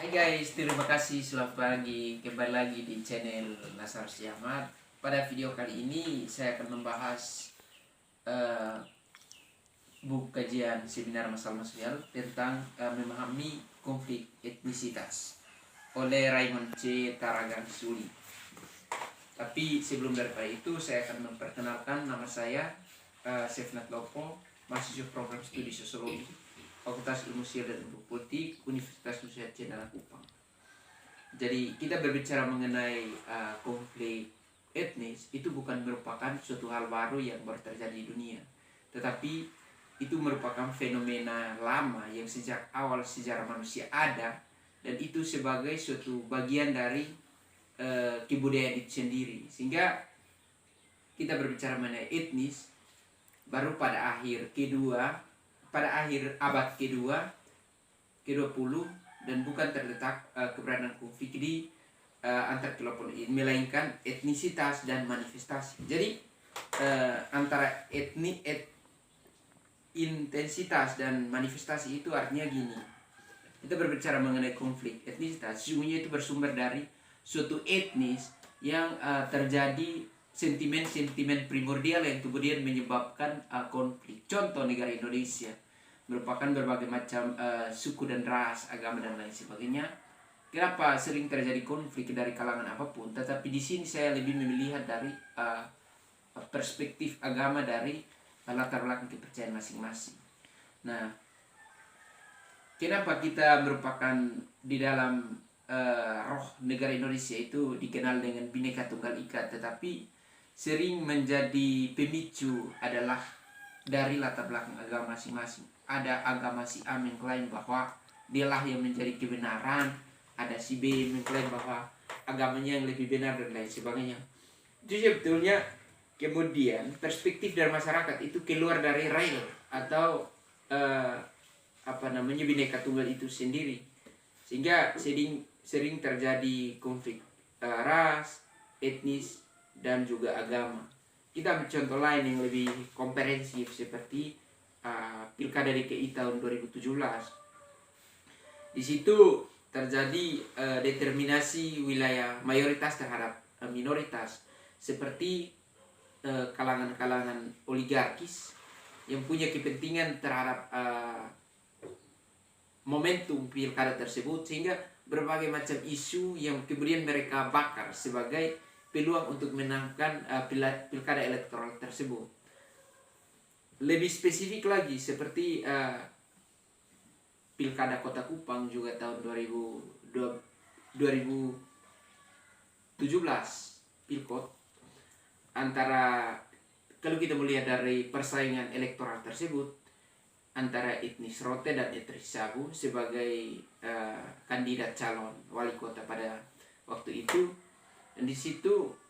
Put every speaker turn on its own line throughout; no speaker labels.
Hai guys, terima kasih selamat pagi. Kembali lagi di channel Nasar Siamat. Pada video kali ini saya akan membahas uh, buku kajian seminar masalah sosial tentang memahami konflik etnisitas oleh Raymond C. Taragan Suli. Tapi sebelum daripada itu saya akan memperkenalkan nama saya Sefnat Lopo, mahasiswa program studi sosiologi Fakultas Ilmu Sosial dan Ilmu Politik Universitas Nusa Cendana Kupang. Jadi kita berbicara mengenai konflik etnis itu bukan merupakan suatu hal baru yang baru terjadi di dunia, tetapi itu merupakan fenomena lama yang sejak awal sejarah manusia ada, dan itu sebagai suatu bagian dari kebudayaan itu sendiri. Sehingga kita berbicara mengenai etnis baru pada akhir abad ke-20 dan bukan terletak keberadaan konflik di antar kelompok ini, melainkan etnisitas dan manifestasi. Jadi antara intensitas dan manifestasi itu artinya gini. Kita berbicara mengenai konflik etnisitas, sesungguhnya itu bersumber dari suatu etnis yang terjadi sentimen-sentimen primordial yang kemudian menyebabkan konflik. Contoh negara Indonesia merupakan berbagai macam suku dan ras, agama dan lain sebagainya. Kenapa sering terjadi konflik dari kalangan apapun? Tetapi di sini saya lebih melihat dari perspektif agama, dari latar belakang kepercayaan masing-masing. Nah, kenapa kita merupakan di dalam roh negara Indonesia itu dikenal dengan Bhinneka Tunggal Ika, tetapi sering menjadi pemicu adalah dari latar belakang agama masing-masing. Ada agama si A mengklaim bahwa dialah yang menjadi kebenaran, ada si B mengklaim bahwa agamanya yang lebih benar dan lain sebagainya. Itu sebetulnya kemudian perspektif dari masyarakat itu keluar dari rail atau Bhinneka Tunggal itu sendiri, sehingga sering terjadi konflik ras, etnis dan juga agama. Kita ambil contoh lain yang lebih komprehensif seperti Pilkada DKI tahun 2017. Di situ terjadi determinasi wilayah mayoritas terhadap minoritas, seperti kalangan-kalangan oligarkis yang punya kepentingan terhadap momentum pilkada tersebut, sehingga berbagai macam isu yang kemudian mereka bakar sebagai peluang untuk menangkan pilkada elektoral tersebut. Lebih spesifik lagi seperti pilkada Kota Kupang juga tahun 2017 pilkot, antara kalau kita melihat dari persaingan elektoral tersebut antara etnis Rote dan etnis Sabu sebagai kandidat calon wali kota pada waktu itu. Dan di situ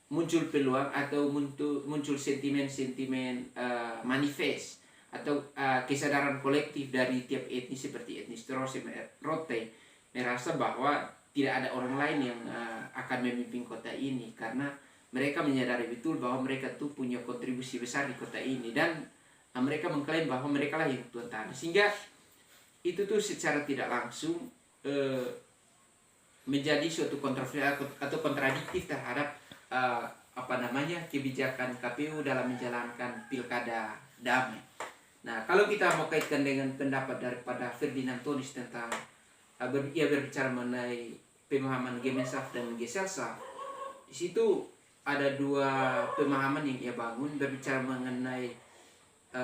muncul peluang atau muncul sentimen-sentimen manifest atau kesadaran kolektif dari tiap etnis, seperti etnis Rote merasa bahwa tidak ada orang lain yang akan memimpin kota ini, karena mereka menyadari betul bahwa mereka tuh punya kontribusi besar di kota ini, dan mereka mengklaim bahwa mereka lah yang tuan tanah. Sehingga itu tuh secara tidak langsung menjadi suatu kontroversi atau kontradiktif terhadap kebijakan KPU dalam menjalankan pilkada damai. Nah, kalau kita mau kaitkan dengan pendapat daripada Ferdinand Tonis tentang ia berbicara mengenai pemahaman Gemensaf dan Gesellschaft, di situ ada dua pemahaman yang ia bangun, berbicara mengenai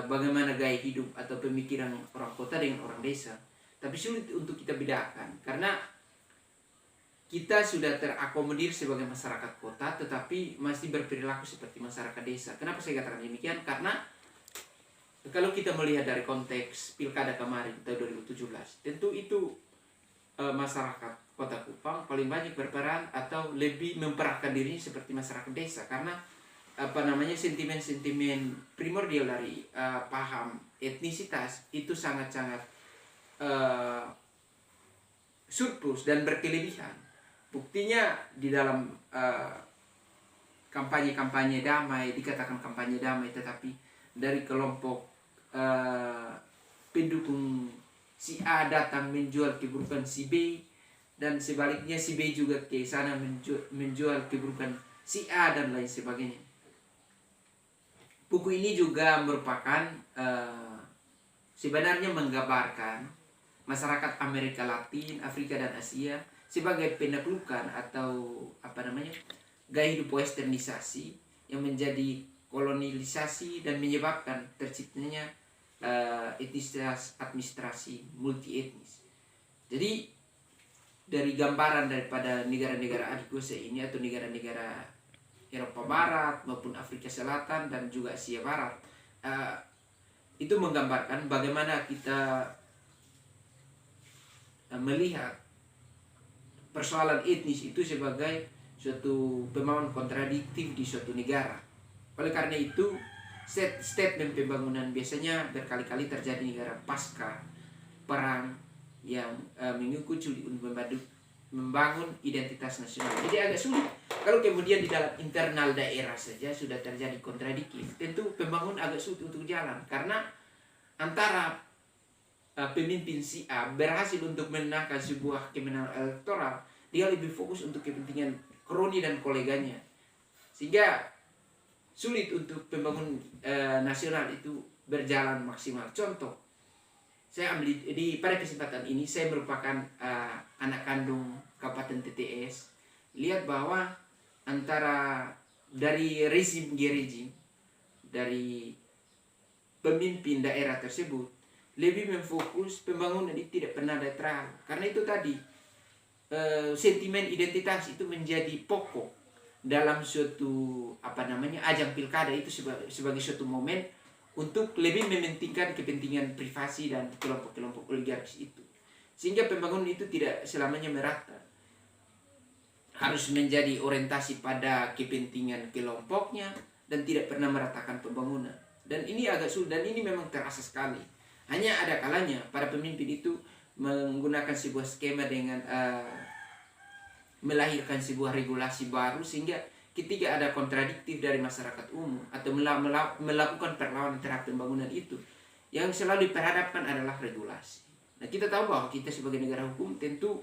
bagaimana gaya hidup atau pemikiran orang kota dengan orang desa. Tapi sulit untuk kita bedakan, karena kita sudah terakomodir sebagai masyarakat kota tetapi masih berperilaku seperti masyarakat desa. Kenapa saya katakan demikian? Karena kalau kita melihat dari konteks pilkada kemarin tahun 2017, tentu itu masyarakat Kota Kupang paling banyak berperan atau lebih memperankan dirinya seperti masyarakat desa, karena sentimen-sentimen primordial dari paham etnisitas itu sangat-sangat surplus dan berkelebihan. Buktinya di dalam kampanye-kampanye damai, dikatakan kampanye damai, tetapi dari kelompok pendukung si A datang menjual keburukan si B, dan sebaliknya si B juga ke sana menjual keburukan si A dan lain sebagainya. Buku ini juga merupakan sebenarnya menggambarkan masyarakat Amerika Latin, Afrika dan Asia sebagai penaklukan atau gaya hidup westernisasi yang menjadi kolonialisasi dan menyebabkan terciptanya etnisitas administrasi multi etnis. Jadi dari gambaran daripada negara-negara adikuasa ini atau negara-negara Eropa Barat maupun Afrika Selatan dan juga Asia Barat, itu menggambarkan bagaimana kita melihat persoalan etnis itu sebagai suatu pemahaman kontradiktif di suatu negara. Oleh karena itu, statement pembangunan biasanya berkali-kali terjadi di negara pasca perang yang mengikuti untuk membangun identitas nasional. Jadi agak sulit kalau kemudian di dalam internal daerah saja sudah terjadi kontradiktif. Tentu pembangunan agak sulit untuk jalan, karena antara pemimpin si A berhasil untuk menangkan sebuah kemenangan elektoral, dia lebih fokus untuk kepentingan kroni dan koleganya, sehingga sulit untuk pembangunan nasional itu berjalan maksimal. Contoh, saya ambil pada kesempatan ini, saya merupakan anak kandung Kabupaten TTS. Lihat bahwa antara dari rezim dari pemimpin daerah tersebut lebih memfokus pembangunan itu tidak pernah netral, karena itu tadi sentimen identitas itu menjadi pokok dalam suatu ajang pilkada itu sebagai suatu momen untuk lebih mementingkan kepentingan privasi dan kelompok-kelompok oligarkis itu, sehingga pembangunan itu tidak selamanya merata, harus menjadi orientasi pada kepentingan kelompoknya dan tidak pernah meratakan pembangunan. Dan ini agak sulit, dan ini memang terasa sekali. Hanya ada kalanya para pemimpin itu menggunakan sebuah skema dengan melahirkan sebuah regulasi baru, sehingga ketika ada kontradiktif dari masyarakat umum atau melakukan perlawanan terhadap pembangunan itu, yang selalu diperhadapkan adalah regulasi. Nah, kita tahu bahwa kita sebagai negara hukum, tentu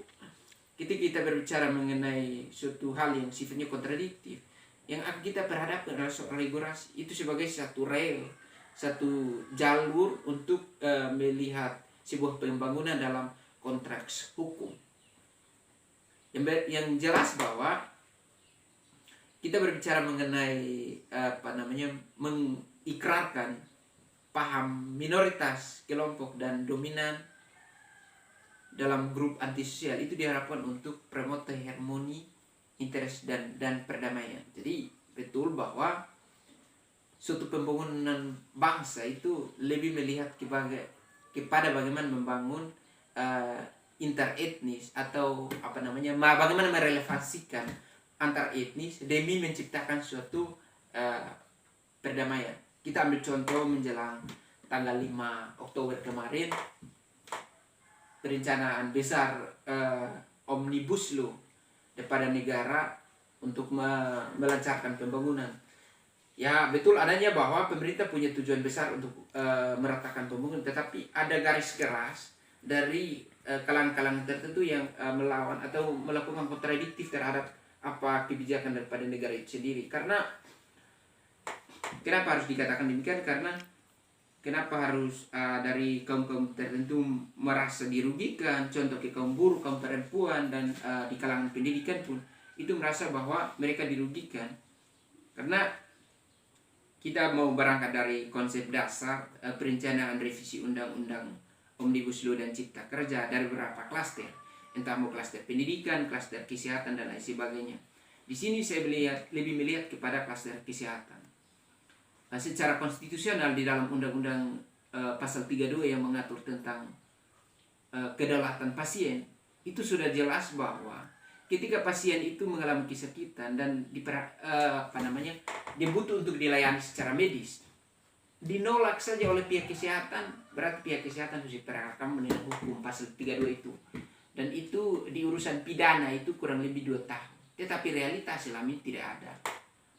ketika kita berbicara mengenai suatu hal yang sifatnya kontradiktif, yang akan kita perhadapkan adalah soal regulasi itu sebagai satu satu jalur untuk melihat sebuah pembangunan dalam konteks hukum. Yang jelas bahwa kita berbicara mengenai mengikrarkan paham minoritas, kelompok dan dominan dalam grup antisosial, itu diharapkan untuk promote harmoni, interest dan perdamaian. Jadi betul bahwa suatu pembangunan bangsa itu lebih melihat kepada bagaimana membangun interetnis atau bagaimana merelevansikan antar etnis demi menciptakan suatu perdamaian. Kita ambil contoh menjelang tanggal 5 Oktober kemarin, perencanaan besar Omnibus Law kepada negara untuk melancarkan pembangunan. Ya, betul adanya bahwa pemerintah punya tujuan besar untuk meratakan pembangunan, tetapi ada garis keras dari kalangan-kalangan tertentu yang melawan atau melakukan kontradiktif terhadap apa kebijakan daripada negara itu sendiri. Karena kenapa harus dikatakan demikian? Karena kenapa harus dari kaum-kaum tertentu merasa dirugikan, contoh ke kaum buruh, kaum perempuan, dan di kalangan pendidikan pun itu merasa bahwa mereka dirugikan. Karena kita mau berangkat dari konsep dasar perencanaan revisi undang-undang Omnibus Law dan Cipta Kerja dari beberapa klaster, entah mau klaster pendidikan, klaster kesehatan dan lain sebagainya. Di sini saya lebih melihat kepada klaster kesehatan. Nah, secara konstitusional di dalam undang-undang pasal 32 yang mengatur tentang kedaulatan pasien, itu sudah jelas bahwa ketika pasien itu mengalami kesakitan dan dia butuh untuk dilayani secara medis, dinolak saja oleh pihak kesehatan, berarti pihak kesehatan harus diterapkan menilai hukum pasal 32 itu. Dan itu di urusan pidana itu kurang lebih 2 tahun. Tetapi realitas selama ini tidak ada.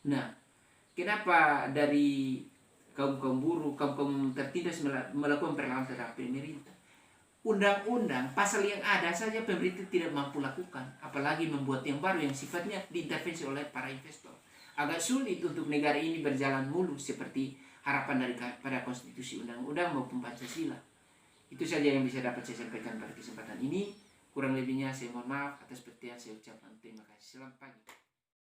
Nah, kenapa dari kaum buruh, kaum tertindas melakukan perlawanan terhadap pemerintah? undang-undang, pasal yang ada saja pemerintah tidak mampu lakukan, apalagi membuat yang baru yang sifatnya diintervensi oleh para investor. Agak sulit untuk negara ini berjalan mulus seperti harapan pada konstitusi, undang-undang maupun Pancasila. Itu saja yang bisa dapat saya sampaikan pada kesempatan ini. Kurang lebihnya saya mohon maaf atas perhatian, saya ucapkan terima kasih. Selamat pagi.